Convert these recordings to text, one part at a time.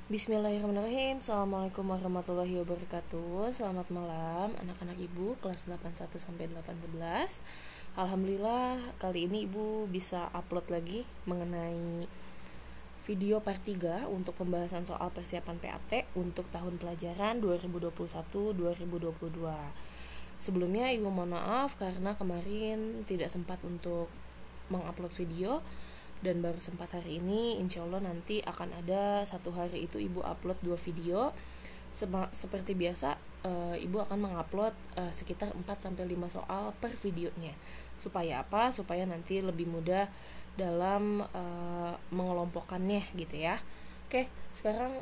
Bismillahirrahmanirrahim. Assalamualaikum warahmatullahi wabarakatuh. Selamat malam anak-anak ibu kelas 81 sampai 811. Alhamdulillah kali ini ibu bisa upload lagi mengenai video part 3 untuk pembahasan soal persiapan PAT untuk tahun pelajaran 2021-2022. Sebelumnya ibu mohon maaf karena kemarin tidak sempat untuk mengupload video, dan baru sempat hari ini. Insya Allah nanti akan ada satu hari itu ibu upload 2 video. Seperti biasa ibu akan mengupload sekitar 4-5 soal per videonya. Supaya apa? Supaya nanti lebih mudah dalam mengelompokkannya gitu ya. Oke, sekarang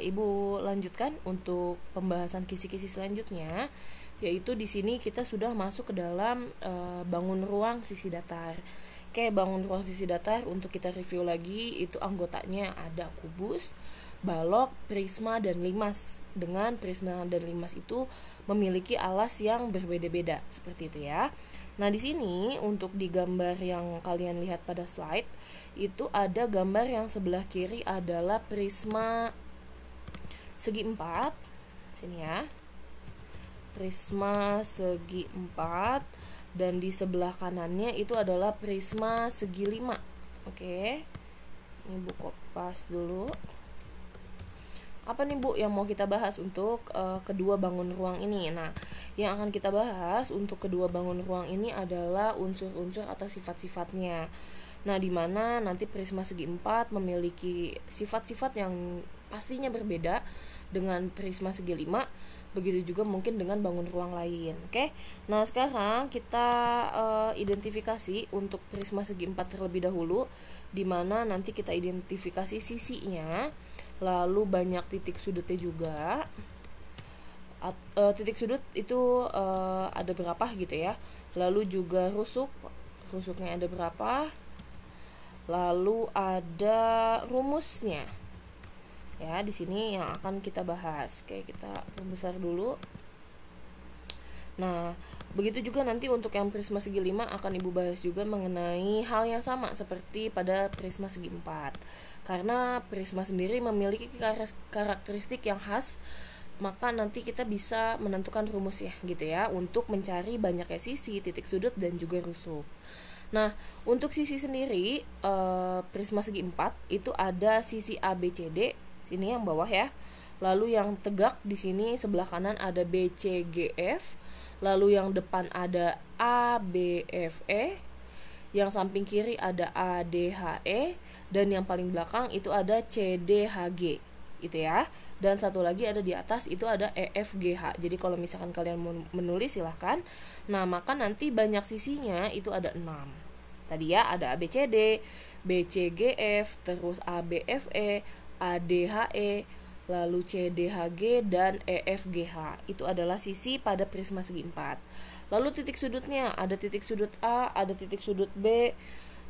ibu lanjutkan untuk pembahasan kisi-kisi selanjutnya, yaitu di sini kita sudah masuk ke dalam bangun ruang sisi datar. Oke, bangun ruang sisi datar untuk kita review lagi, itu anggotanya ada kubus, balok, prisma, dan limas. Dengan prisma dan limas itu memiliki alas yang berbeda-beda seperti itu ya. Nah, di sini untuk di gambar yang kalian lihat pada slide itu ada gambar yang sebelah kiri adalah prisma segi 4. Sini ya. Prisma segi 4. Dan di sebelah kanannya itu adalah prisma segi 5. Oke. Ini Bu kopas dulu. Apa nih Bu yang mau kita bahas untuk kedua bangun ruang ini? Nah, yang akan kita bahas untuk kedua bangun ruang ini adalah unsur-unsur atau sifat-sifatnya. Nah, di mana nanti prisma segi 4 memiliki sifat-sifat yang pastinya berbeda dengan prisma segi 5. Begitu juga mungkin dengan bangun ruang lain. Oke. Nah, sekarang kita identifikasi untuk prisma segi 4 terlebih dahulu, di mana nanti kita identifikasi sisinya, lalu banyak titik sudutnya juga. Titik sudut itu ada berapa gitu ya. Lalu juga rusuknya ada berapa. Lalu ada rumusnya. Ya, di sini yang akan kita bahas. Oke, kita perbesar dulu. Nah, begitu juga nanti untuk yang prisma segi 5 akan ibu bahas juga mengenai hal yang sama seperti pada prisma segi 4. Karena prisma sendiri memiliki karakteristik yang khas, maka nanti kita bisa menentukan rumus ya gitu ya untuk mencari banyaknya sisi, titik sudut, dan juga rusuk. Nah, untuk sisi sendiri prisma segi 4 itu ada sisi ABCD. Sini yang bawah ya. Lalu yang tegak di sini sebelah kanan ada BCGF. Lalu yang depan ada ABFE. Yang samping kiri ada ADHE. Dan yang paling belakang itu ada CDHG. Itu ya. Dan satu lagi ada di atas itu ada EFGH. Jadi kalau misalkan kalian menulis silahkan. Nah, maka nanti banyak sisinya itu ada 6. Tadi ya ada ABCD, BCGF, terus ABFE, ADHE, lalu CDHG, dan EFGH. Itu adalah sisi pada prisma segi 4. Lalu titik sudutnya, ada titik sudut A, ada titik sudut B,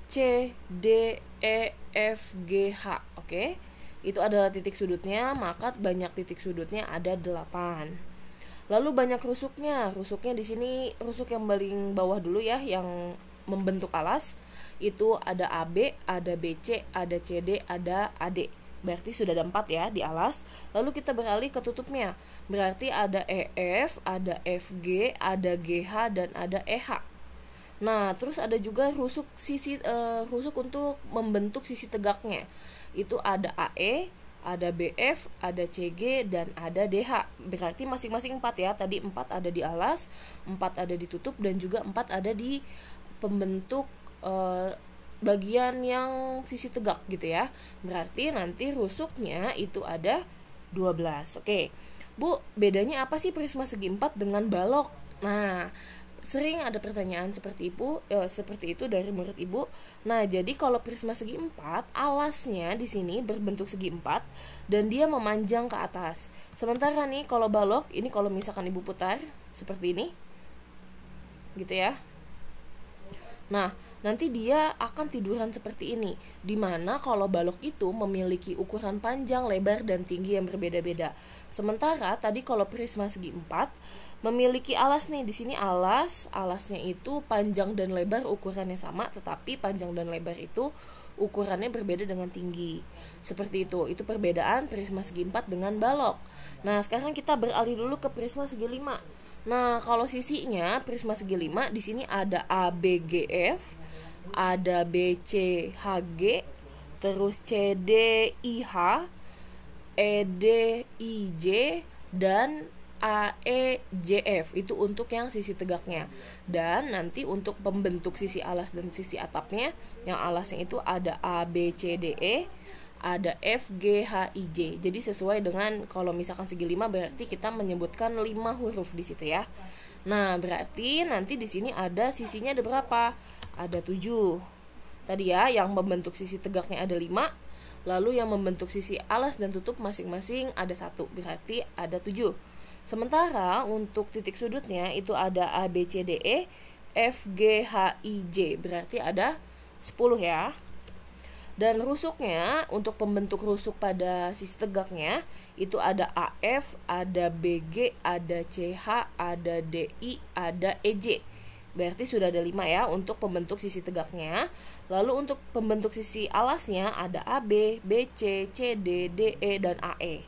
C, D, E, F, G, H. Oke. Itu adalah titik sudutnya, maka banyak titik sudutnya ada 8. Lalu banyak rusuknya. Rusuknya di sini rusuk yang paling bawah dulu ya, yang membentuk alas. Itu ada AB, ada BC, ada CD, ada AD. Berarti sudah ada 4 ya di alas. Lalu kita beralih ke tutupnya. Berarti ada EF, ada FG, ada GH, dan ada EH. Nah, terus ada juga rusuk untuk membentuk sisi tegaknya. Itu ada AE, ada BF, ada CG, dan ada DH. Berarti masing-masing 4 ya. Tadi 4 ada di alas, 4 ada di tutup, dan juga 4 ada di pembentuk bagian yang sisi tegak gitu ya. Berarti nanti rusuknya itu ada 12. Oke. Bu, bedanya apa sih prisma segi 4 dengan balok? Nah, sering ada pertanyaan seperti itu dari murid ibu. Nah, jadi kalau prisma segi 4, alasnya di sini berbentuk segi 4 dan dia memanjang ke atas. Sementara nih kalau balok, ini kalau misalkan ibu putar seperti ini. Gitu ya. Nah, nanti dia akan tiduran seperti ini, dimana kalau balok itu memiliki ukuran panjang, lebar, dan tinggi yang berbeda-beda. Sementara tadi kalau prisma segi 4 memiliki alas nih, di sini alasnya itu panjang dan lebar ukurannya sama, tetapi panjang dan lebar itu ukurannya berbeda dengan tinggi. Seperti itu perbedaan prisma segi 4 dengan balok. Nah, sekarang kita beralih dulu ke prisma segi 5. Nah, kalau sisinya prisma segi 5 di sini ada ABGF, ada BCHG, terus CDIH, EDIJ, dan AEJF. Itu untuk yang sisi tegaknya. Dan nanti untuk pembentuk sisi alas dan sisi atapnya, yang alasnya itu ada ABCDE, ada FGHIJ. Jadi sesuai dengan kalau misalkan segi 5 berarti kita menyebutkan 5 huruf di situ ya. Nah, berarti nanti di sini ada sisinya ada berapa? Ada 7. Tadi ya, yang membentuk sisi tegaknya ada 5. Lalu yang membentuk sisi alas dan tutup masing-masing ada 1. Berarti ada 7. Sementara untuk titik sudutnya itu ada ABCDE, FGHIJ. Berarti ada 10 ya. Dan rusuknya, untuk pembentuk rusuk pada sisi tegaknya itu ada AF, ada BG, ada CH, ada DI, ada EJ. Berarti sudah ada 5 ya untuk pembentuk sisi tegaknya. Lalu untuk pembentuk sisi alasnya ada AB, BC, CD, DE, dan AE.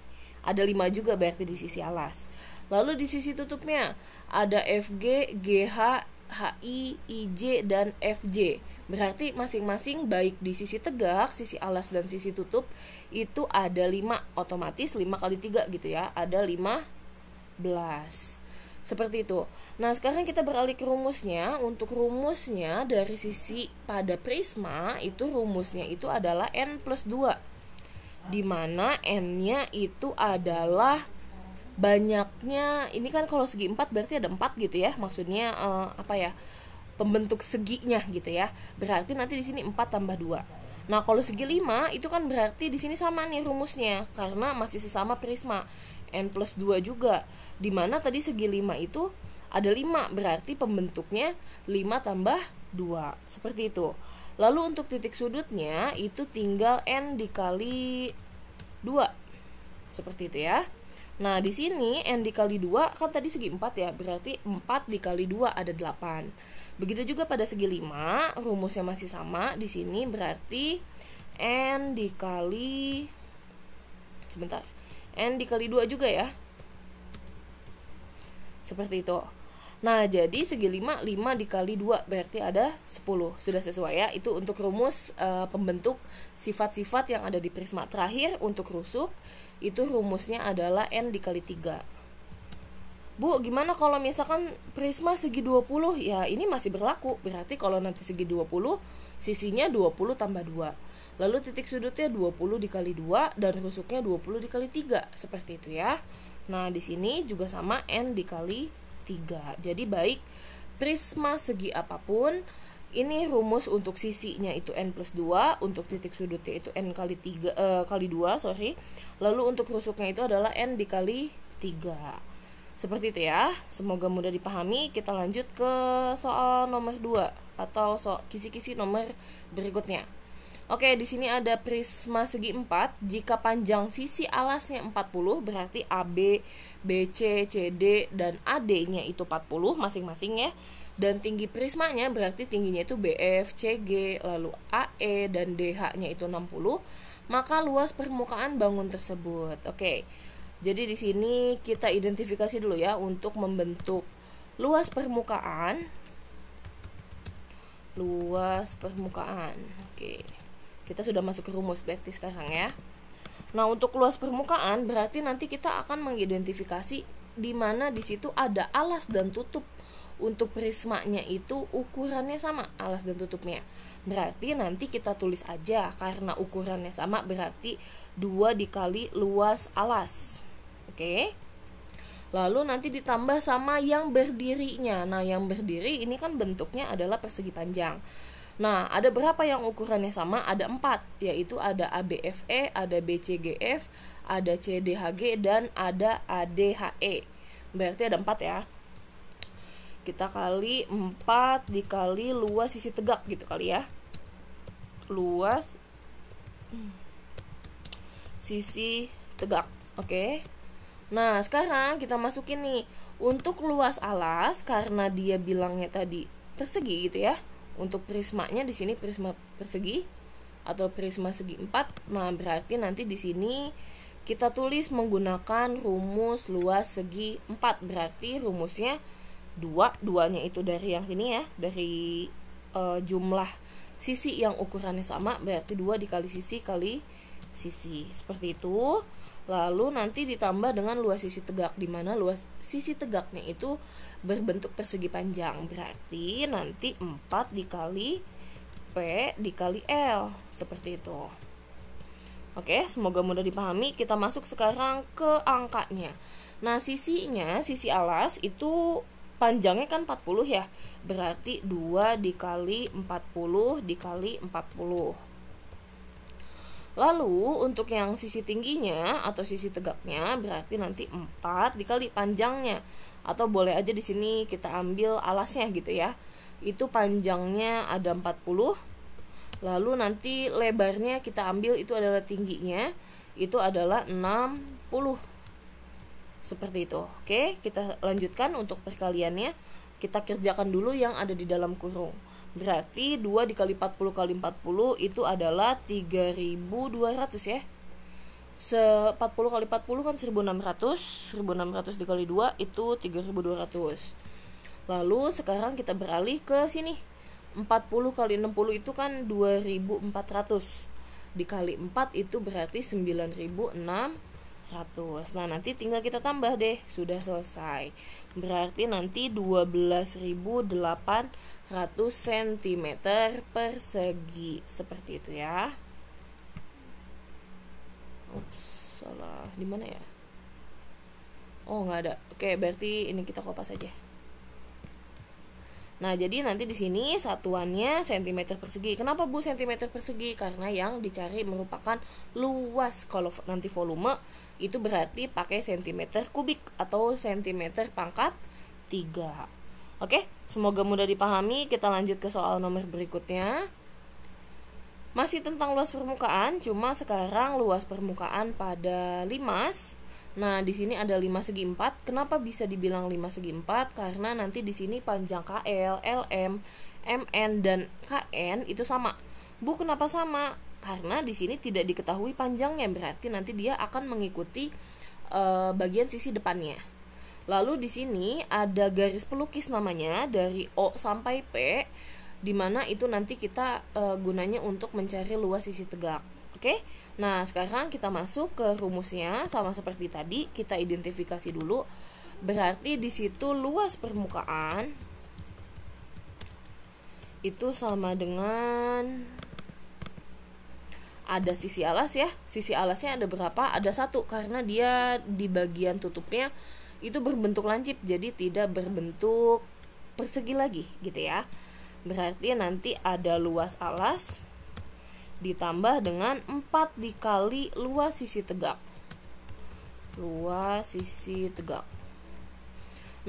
Ada 5 juga berarti di sisi alas. Lalu di sisi tutupnya ada FG, GH, HI, IJ, dan FJ. Berarti masing-masing baik di sisi tegak, sisi alas, dan sisi tutup itu ada 5. Otomatis 5 kali 3 gitu ya. Ada 15. Seperti itu. Nah, sekarang kita beralih ke rumusnya. Untuk rumusnya dari sisi pada prisma itu rumusnya itu adalah N+2. Dimana N-nya itu adalah banyaknya, ini kan kalau segi 4 berarti ada 4 gitu ya. Maksudnya pembentuk seginya gitu ya. Berarti nanti di sini 4 tambah 2. Nah, kalau segi 5 itu kan berarti di sini sama nih rumusnya karena masih sesama prisma. N+2 juga. Dimana tadi segi 5 itu ada 5, berarti pembentuknya 5 tambah 2. Seperti itu. Lalu untuk titik sudutnya itu tinggal N dikali 2. Seperti itu ya. Nah, di sini N dikali 2 kan tadi segi 4 ya, berarti 4 dikali 2 ada 8. Begitu juga pada segi 5, rumusnya masih sama. Di sini berarti N dikali N dikali 2 juga ya. Seperti itu. Nah, jadi segi 5 dikali 2 berarti ada 10. Sudah sesuai ya. Itu untuk rumus pembentuk sifat-sifat yang ada di prisma. Terakhir untuk rusuk itu rumusnya adalah N dikali 3. Bu, gimana kalau misalkan prisma segi 20? Ya, ini masih berlaku. Berarti kalau nanti segi 20, sisinya 20 tambah 2. Lalu titik sudutnya 20 dikali 2 dan rusuknya 20 dikali 3. Seperti itu ya. Nah, di sini juga sama N dikali 3. Jadi baik prisma segi apapun, ini rumus untuk sisinya itu N+2, untuk titik sudutnya itu N kali 2. Lalu untuk rusuknya itu adalah N dikali 3. Seperti itu ya. Semoga mudah dipahami. Kita lanjut ke soal nomor 2 atau kisi-kisi nomor berikutnya. Oke, di sini ada prisma segi 4. Jika panjang sisi alasnya 40, berarti AB, BC, CD, dan AD-nya itu 40 masing-masing ya. Dan tinggi prismanya berarti tingginya itu BF, CG, lalu AE, dan DH-nya itu 60. Maka luas permukaan bangun tersebut. Oke. Jadi di sini kita identifikasi dulu ya untuk membentuk luas permukaan. Luas permukaan. Oke. Kita sudah masuk ke rumus berarti sekarang ya. Nah, untuk luas permukaan berarti nanti kita akan mengidentifikasi di mana di situ ada alas dan tutup. Untuk prismanya itu ukurannya sama, alas dan tutupnya. Berarti nanti kita tulis aja karena ukurannya sama berarti 2 dikali luas alas. Oke. Lalu nanti ditambah sama yang berdirinya. Nah, yang berdiri ini kan bentuknya adalah persegi panjang. Nah, ada berapa yang ukurannya sama? Ada 4, yaitu ada ABFE, ada BCGF, ada CDHG, dan ada ADHE. Berarti ada 4 ya. Kita kali 4 dikali luas sisi tegak gitu kali ya. Luas sisi tegak. Oke. Nah, sekarang kita masukin nih untuk luas alas karena dia bilangnya tadi persegi gitu ya. Untuk prismanya di sini prisma persegi, atau prisma segi 4. Nah, berarti nanti di sini kita tulis menggunakan rumus luas segi 4. Berarti rumusnya 2, duanya itu dari yang sini ya, dari jumlah sisi yang ukurannya sama, berarti 2 dikali sisi kali sisi, seperti itu. Lalu nanti ditambah dengan luas sisi tegak, di mana luas sisi tegaknya itu berbentuk persegi panjang, berarti nanti 4 dikali P dikali L, seperti itu. Oke, semoga mudah dipahami. Kita masuk sekarang ke angkanya. Nah, sisinya, sisi alas itu panjangnya kan 40 ya, berarti 2 dikali 40 dikali 40. Lalu untuk yang sisi tingginya atau sisi tegaknya berarti nanti 4 dikali panjangnya, atau boleh aja di sini kita ambil alasnya gitu ya. Itu panjangnya ada 40. Lalu nanti lebarnya kita ambil itu adalah tingginya, itu adalah 60. Seperti itu. Oke, kita lanjutkan untuk perkaliannya. Kita kerjakan dulu yang ada di dalam kurung. Berarti 2 dikali 40 kali 40 itu adalah 3200 ya. 40 kali 40 kan 1600. 1600 dikali 2 itu 3200. Lalu sekarang kita beralih ke sini. 40 kali 60 itu kan 2400. Dikali 4 itu berarti 9600. Nah, nanti tinggal kita tambah deh, sudah selesai. Berarti nanti 12.800 cm persegi, seperti itu ya. Ups, salah. Di mana ya? Oh, nggak ada. Oke, berarti ini kita kopas aja. Nah, jadi nanti di sini satuannya cm persegi. Kenapa Bu cm persegi? Karena yang dicari merupakan luas. Kalau nanti volume itu berarti pakai cm kubik atau cm pangkat 3. Oke, semoga mudah dipahami. Kita lanjut ke soal nomor berikutnya. Masih tentang luas permukaan, cuma sekarang luas permukaan pada limas. Nah, di sini ada 5 segi 4. Kenapa bisa dibilang 5 segi 4? Karena nanti di sini panjang KL, LM, MN dan KN itu sama. Bu, kenapa sama? Karena di sini tidak diketahui panjangnya, berarti nanti dia akan mengikuti bagian sisi depannya. Lalu di sini ada garis pelukis namanya dari O sampai P, di mana itu nanti kita gunanya untuk mencari luas sisi tegak. Oke, nah sekarang kita masuk ke rumusnya. Sama seperti tadi, kita identifikasi dulu. Berarti di situ luas permukaan itu sama dengan, ada sisi alas ya. Sisi alasnya ada berapa? Ada 1, karena dia di bagian tutupnya itu berbentuk lancip, jadi tidak berbentuk persegi lagi gitu ya. Berarti nanti ada luas alas ditambah dengan 4 dikali luas sisi tegak. Luas sisi tegak.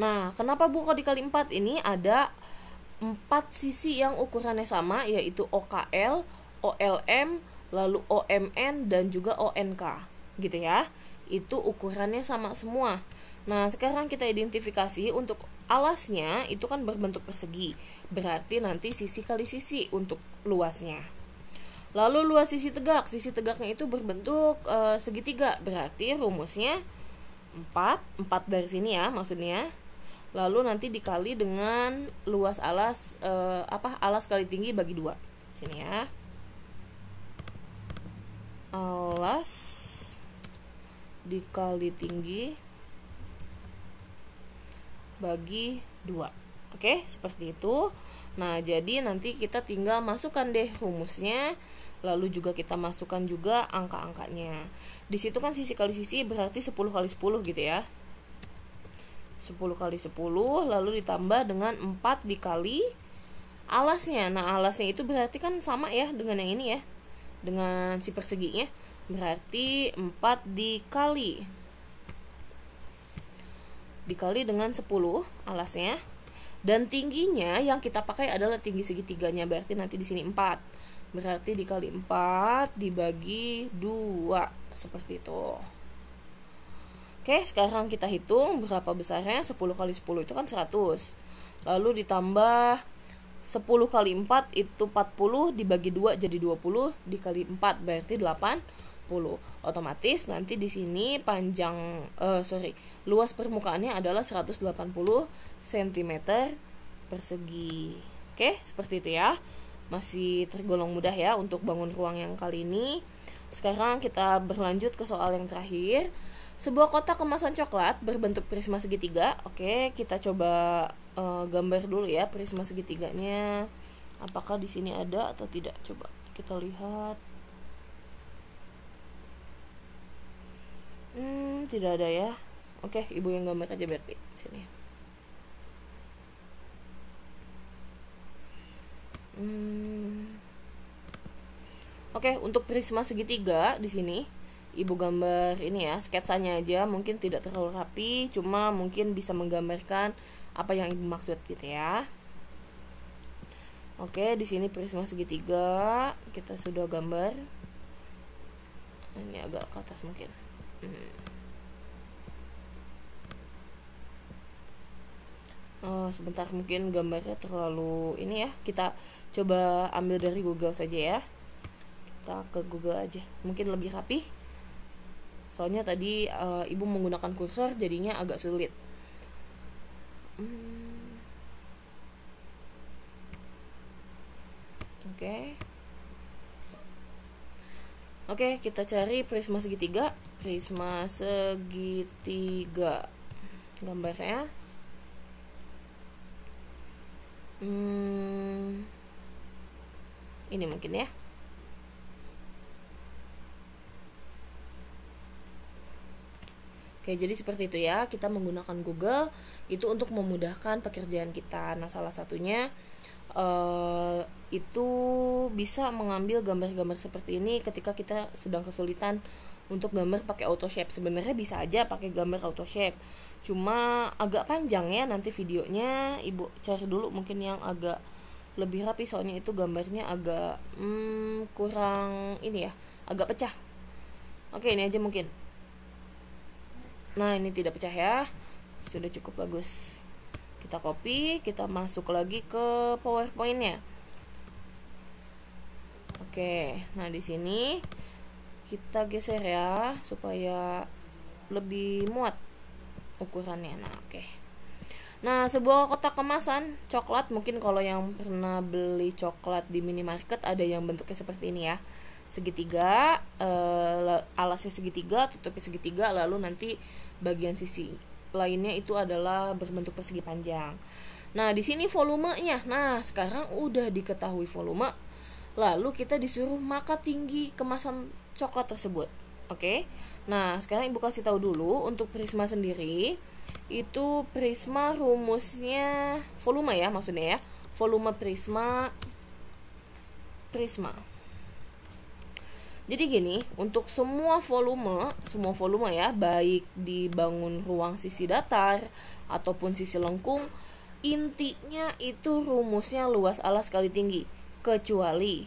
Nah, kenapa Bu kok dikali 4? Ini ada 4 sisi yang ukurannya sama, yaitu OKL, OLM, lalu OMN dan juga ONK gitu ya. Itu ukurannya sama semua. Nah, sekarang kita identifikasi untuk alasnya itu kan berbentuk persegi. Berarti nanti sisi kali sisi untuk luasnya. Lalu luas sisi tegaknya itu berbentuk segitiga. Berarti rumusnya 4 dari sini ya maksudnya. Lalu nanti dikali dengan luas alas alas kali tinggi bagi 2. Sini ya. Alas dikali tinggi bagi 2. Oke, seperti itu. Nah, jadi nanti kita tinggal masukkan deh rumusnya, lalu juga kita masukkan juga angka-angkanya. Di situ kan sisi kali sisi berarti 10 kali 10 gitu ya. 10 kali 10 lalu ditambah dengan 4 dikali alasnya. Nah, alasnya itu berarti kan sama ya dengan yang ini ya. Dengan si perseginya. Berarti 4 dikali dengan 10 alasnya. Dan tingginya yang kita pakai adalah tinggi segitiganya, berarti nanti di sini 4. Berarti dikali 4 dibagi 2, seperti itu. Oke, sekarang kita hitung berapa besarnya. 10 kali 10 itu kan 100. Lalu ditambah 10 kali 4 itu 40, dibagi 2 jadi 20, dikali 4 berarti 80. Otomatis nanti di sini luas permukaannya adalah 180 cm persegi. Oke, seperti itu ya. Masih tergolong mudah ya untuk bangun ruang yang kali ini. Sekarang kita berlanjut ke soal yang terakhir. Sebuah kotak kemasan coklat berbentuk prisma segitiga. Oke, kita coba gambar dulu ya prisma segitiganya. Apakah di sini ada atau tidak? Coba kita lihat. Tidak ada ya. Oke, ibu yang gambar aja berarti sini. Oke, untuk prisma segitiga di sini ibu gambar ini ya, sketsanya aja, mungkin tidak terlalu rapi, cuma mungkin bisa menggambarkan apa yang ibu maksud gitu ya. Oke, di sini prisma segitiga kita sudah gambar. Ini agak ke atas mungkin. Sebentar, mungkin gambarnya terlalu ini ya. Kita coba ambil dari Google saja ya. Kita ke Google aja, mungkin lebih rapi. Soalnya tadi ibu menggunakan kursor jadinya agak sulit. Oke, kita cari prisma segitiga. Prisma segitiga gambarnya. Ini mungkin ya. Oke, jadi seperti itu ya. Kita menggunakan Google itu untuk memudahkan pekerjaan kita. Nah, salah satunya itu bisa mengambil gambar-gambar seperti ini ketika kita sedang kesulitan untuk gambar pakai AutoShape. Sebenarnya bisa aja pakai gambar AutoShape, cuma agak panjang ya nanti videonya. Ibu cari dulu mungkin yang agak lebih rapi, soalnya itu gambarnya agak kurang ini ya, agak pecah. Oke, ini aja mungkin. Nah, ini tidak pecah ya, sudah cukup bagus. Kita copy, kita masuk lagi ke PowerPoint-nya. Oke, nah di sini kita geser ya supaya lebih muat ukurannya. Nah, oke. Nah, sebuah kotak kemasan coklat, mungkin kalau yang pernah beli coklat di minimarket ada yang bentuknya seperti ini ya. Segitiga, alasnya segitiga, tutupnya segitiga, lalu nanti bagian sisi lainnya itu adalah berbentuk persegi panjang. Nah, di sini volumenya. Nah, sekarang udah diketahui volume, lalu kita disuruh maka tinggi kemasan coklat tersebut. Oke. Nah, sekarang ibu kasih tahu dulu untuk prisma sendiri. Itu prisma rumusnya volume ya, maksudnya ya. Volume prisma. Jadi gini, untuk semua volume ya, baik dibangun ruang sisi datar ataupun sisi lengkung, intinya itu rumusnya luas alas kali tinggi, kecuali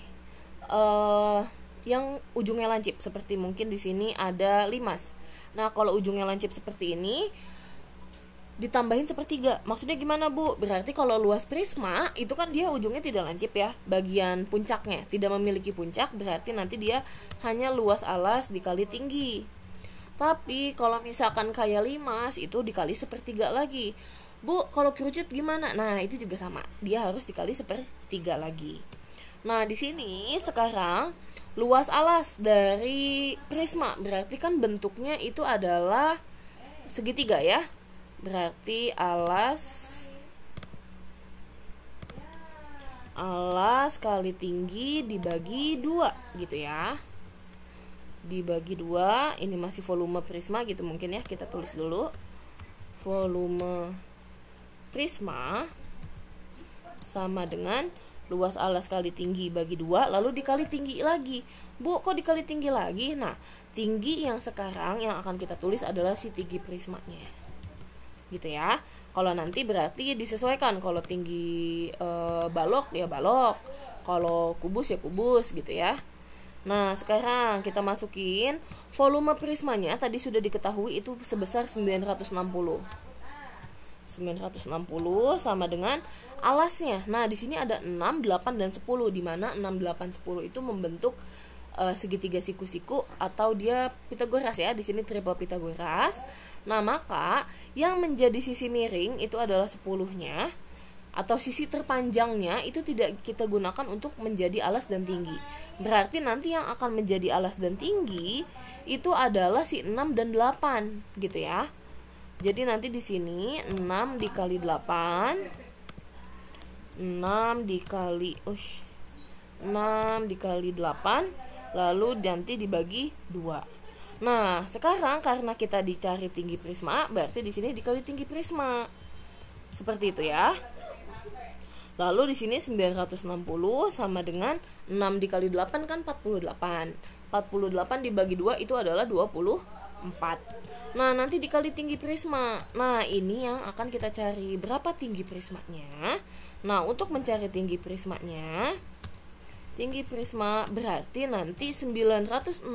yang ujungnya lancip, seperti mungkin di sini ada limas. Nah, kalau ujungnya lancip seperti ini ditambahin sepertiga. Maksudnya gimana, Bu? Berarti kalau luas prisma itu kan dia ujungnya tidak lancip ya, bagian puncaknya tidak memiliki puncak, berarti nanti dia hanya luas alas dikali tinggi. Tapi kalau misalkan kayak limas itu dikali sepertiga lagi. Bu, kalau kerucut gimana? Nah, itu juga sama, dia harus dikali sepertiga lagi. Nah, di sini sekarang luas alas dari prisma berarti kan bentuknya itu adalah segitiga ya. Berarti alas kali tinggi dibagi 2 gitu ya. Dibagi 2, ini masih volume prisma gitu mungkin ya, kita tulis dulu. Volume prisma sama dengan luas alas kali tinggi bagi 2, lalu dikali tinggi lagi. Bu, kok dikali tinggi lagi? Nah, tinggi yang sekarang yang akan kita tulis adalah si tinggi prismanya. Gitu ya. Kalau nanti berarti disesuaikan, kalau tinggi balok ya balok, kalau kubus ya kubus gitu ya. Nah, sekarang kita masukin volume prismanya tadi sudah diketahui itu sebesar 960 960 sama dengan alasnya. Nah, di sini ada 6, 8 dan 10, di mana 6, 8, 10 itu membentuk segitiga siku-siku atau dia Pitagoras ya. Di sini triple Pitagoras. Nah, maka yang menjadi sisi miring itu adalah 10-nya atau sisi terpanjangnya itu tidak kita gunakan untuk menjadi alas dan tinggi. Berarti nanti yang akan menjadi alas dan tinggi itu adalah si 6 dan 8 gitu ya. Jadi nanti di sini 6 dikali 8, 6 dikali 8, lalu nanti dibagi 2. Nah, sekarang karena kita dicari tinggi prisma, berarti di sini dikali tinggi prisma. Seperti itu ya. Lalu di sini 960 sama dengan 6 dikali 8 kan 48. 48 dibagi 2 itu adalah 24. Nah, nanti dikali tinggi prisma. Nah, ini yang akan kita cari. Berapa tinggi prismanya? Nah, untuk mencari tinggi prismanya, tinggi prisma berarti nanti 960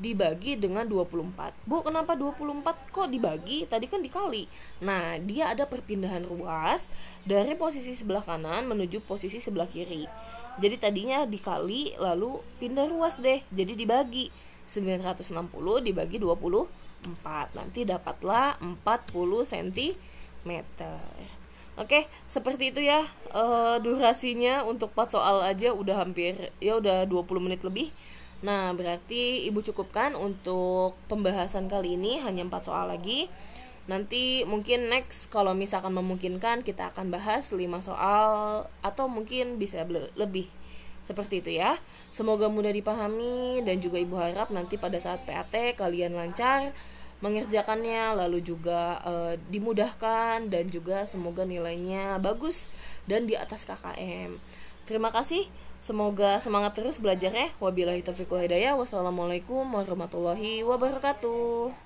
dibagi dengan 24. Bu, kenapa 24 kok dibagi? Tadi kan dikali. Nah, dia ada perpindahan ruas dari posisi sebelah kanan menuju posisi sebelah kiri. Jadi tadinya dikali lalu pindah ruas deh. Jadi dibagi 960 dibagi 24. Nanti dapatlah 40 cm. Oke, seperti itu ya. Durasinya untuk 4 soal aja udah hampir ya udah 20 menit lebih. Nah, berarti Ibu cukupkan untuk pembahasan kali ini hanya 4 soal lagi. Nanti mungkin next kalau misalkan memungkinkan kita akan bahas 5 soal atau mungkin bisa lebih. Seperti itu ya. Semoga mudah dipahami dan juga Ibu harap nanti pada saat PAT kalian lancar mengerjakannya, lalu juga dimudahkan dan juga semoga nilainya bagus dan di atas KKM. Terima kasih. Semoga semangat terus belajarnya. Wabillahi taufiq wal hidayah. Wassalamualaikum warahmatullahi wabarakatuh.